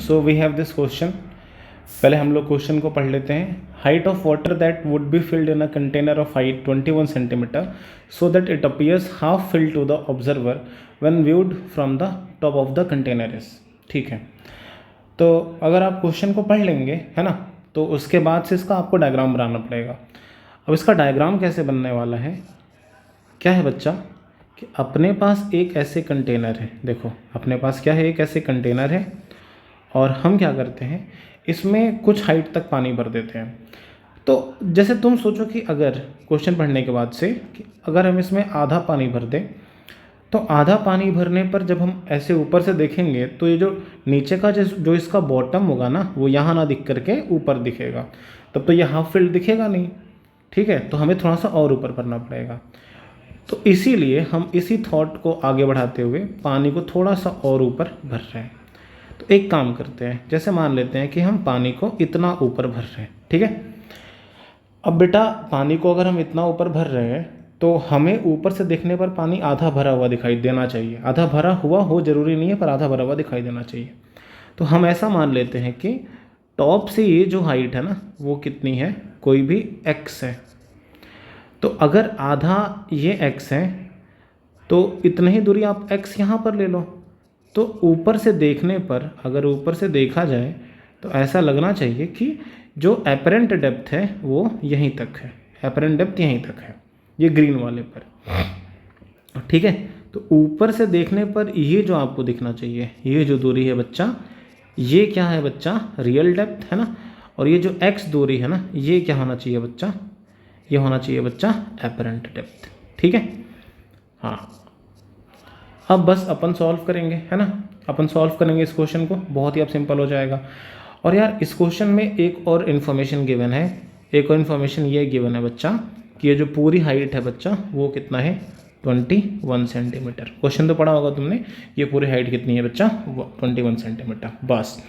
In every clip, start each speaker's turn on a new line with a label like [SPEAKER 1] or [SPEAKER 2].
[SPEAKER 1] So we have this question. पहले हम लोग क्वेश्चन को पढ़ लेते हैं। Height of water that would be filled in a container of height 21 centimetre so that it appears half filled to the observer when viewed from the top of the container is. ठीक है, तो अगर आप question को पढ़ लेंगे, है ना, तो उसके बाद से इसका आपको डायग्राम बनाना पड़ेगा। अब इसका डायग्राम कैसे बनने वाला है, क्या है बच्चा, कि अपने पास एक ऐसे कंटेनर है। देखो अपने पास क्या है, एक ऐसे कंटेनर है, और हम क्या करते हैं, इसमें कुछ हाइट तक पानी भर देते हैं। तो जैसे तुम सोचो कि अगर क्वेश्चन पढ़ने के बाद से कि अगर हम इसमें आधा पानी भर दें, तो आधा पानी भरने पर जब हम ऐसे ऊपर से देखेंगे तो ये जो नीचे का जो इसका बॉटम होगा ना, वो यहाँ ना दिख करके ऊपर दिखेगा, तब तो ये हाफ फिल्ड दिखेगा नहीं। ठीक है, तो हमें थोड़ा सा और ऊपर भरना पड़ेगा। तो इसीलिए हम इसी थॉट को आगे बढ़ाते हुए पानी को थोड़ा सा और ऊपर भर रहे हैं। तो एक काम करते हैं, जैसे मान लेते हैं कि हम पानी को इतना ऊपर भर रहे हैं। ठीक है, अब बेटा पानी को अगर हम इतना ऊपर भर रहे हैं तो हमें ऊपर से देखने पर पानी आधा भरा हुआ दिखाई देना चाहिए। आधा भरा हुआ हो जरूरी नहीं है, पर आधा भरा हुआ दिखाई देना चाहिए। तो हम ऐसा मान लेते हैं कि टॉप से ये जो हाइट है ना, वो कितनी है, कोई भी x है। तो अगर आधा ये x है तो इतनी ही दूरी आप x यहाँ पर ले लो। तो ऊपर से देखने पर, अगर ऊपर से देखा जाए तो ऐसा लगना चाहिए कि जो एपरेंट डेप्थ है वो यहीं तक है, एपरेंट डेप्थ यहीं तक है, ये ग्रीन वाले पर। ठीक है, तो ऊपर से देखने पर ये जो आपको दिखना चाहिए, ये जो दूरी है बच्चा, ये क्या है बच्चा, रियल डेप्थ है ना। और ये जो x दूरी है ना, ये क्या होना चाहिए बच्चा, ये होना चाहिए बच्चा एपरेंट डेप्थ। ठीक है, हाँ। अब बस अपन सॉल्व करेंगे, है ना, अपन सॉल्व करेंगे इस क्वेश्चन को, बहुत ही अब सिंपल हो जाएगा। और यार इस क्वेश्चन में एक और इन्फॉर्मेशन गिवन है, एक और इन्फॉर्मेशन ये गिवन है बच्चा कि ये जो पूरी हाइट है बच्चा वो कितना है, 21 सेंटीमीटर। क्वेश्चन तो पढ़ा होगा तुमने, ये पूरी हाइट कितनी है बच्चा, 21 सेंटीमीटर। बस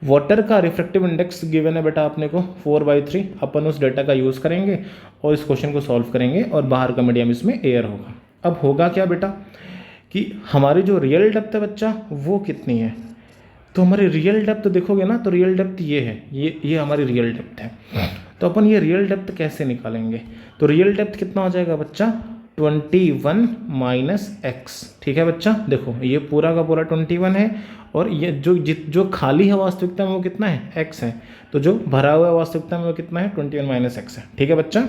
[SPEAKER 1] वाटर का रिफ्रैक्टिव इंडेक्स गिवन है बेटा अपने को 4/3। अपन उस डेटा का यूज़ करेंगे और इस क्वेश्चन को सॉल्व करेंगे, और बाहर का मीडियम इसमें एयर होगा। अब होगा क्या बेटा कि हमारी जो रियल डेप्थ है बच्चा वो कितनी है, तो हमारी रियल डेप्थ देखोगे ना, तो रियल डेप्थ ये है, ये हमारी रियल डेप्थ है। तो अपन ये रियल डेप्थ कैसे निकालेंगे, तो रियल डेप्थ कितना हो जाएगा बच्चा, 21 माइनस x। ठीक है बच्चा, देखो ये पूरा का पूरा 21 है, और ये जो खाली है वास्तविकता में वो कितना है, x है। तो जो भरा हुआ है वास्तविकता में वो कितना है, 21 माइनस x है। ठीक है बच्चा,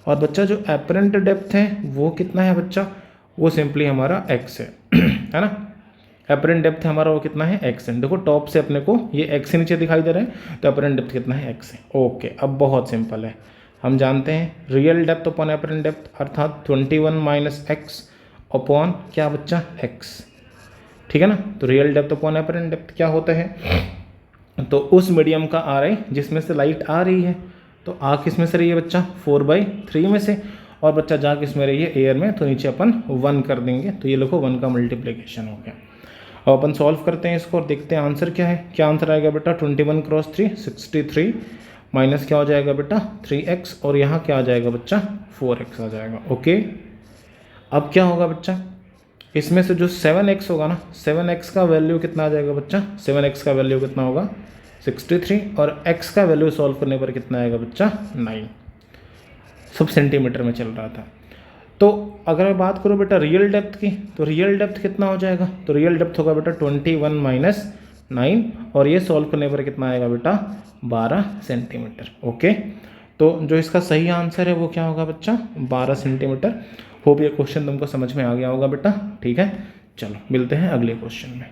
[SPEAKER 1] और बच्चा जो एपरेंट डेप्थ है वो कितना है बच्चा, वो सिंपली हमारा x है ना। एपरेंट डेप्थ हमारा वो कितना है, x है। देखो टॉप से अपने को ये x से नीचे दिखाई दे रहा है, तो एपरेंट डेप्थ कितना है, x है। ओके, अब बहुत सिंपल है, हम जानते हैं real depth upon apparent depth, अर्थात 21 माइनस x अपॉन क्या बच्चा, x। ठीक है ना, तो real depth upon apparent depth क्या होता है, तो उस मीडियम का आ रहा है जिसमें से लाइट आ रही है, तो आ किस में से रही है बच्चा, 4/3 में से, और बच्चा जा किस में रही है, एयर में, तो नीचे अपन 1 कर देंगे, तो ये देखो 1 का मल्टीप्लिकेशन हो गया। अब अपन सॉल्व करते हैं इसको और देखते हैं आंसर क्या है। क्या आंसर आएगा बेटा, 21 क्रॉस 3 63 माइनस क्या हो जाएगा बेटा 3x, और यहाँ क्या आ जाएगा बच्चा 4x आ जाएगा। ओके, अब क्या होगा बच्चा, इसमें से जो 7x होगा ना, 7x का वैल्यू कितना आ जाएगा बच्चा, 7x का वैल्यू कितना होगा 63, और x का वैल्यू सॉल्व करने पर कितना आएगा बच्चा 9। सब सेंटीमीटर में चल रहा था। तो अगर मैं बात करूँ बेटा रियल डेप्थ की, तो रियल डेप्थ कितना हो जाएगा, तो रियल डेप्थ होगा बेटा 21 माइनस 9, और ये सॉल्व करने पर कितना आएगा बेटा 12 सेंटीमीटर। ओके, तो जो इसका सही आंसर है वो क्या होगा बच्चा, 12 सेंटीमीटर। होप ये क्वेश्चन तुमको समझ में आ गया होगा बेटा। ठीक है, चलो मिलते हैं अगले क्वेश्चन में।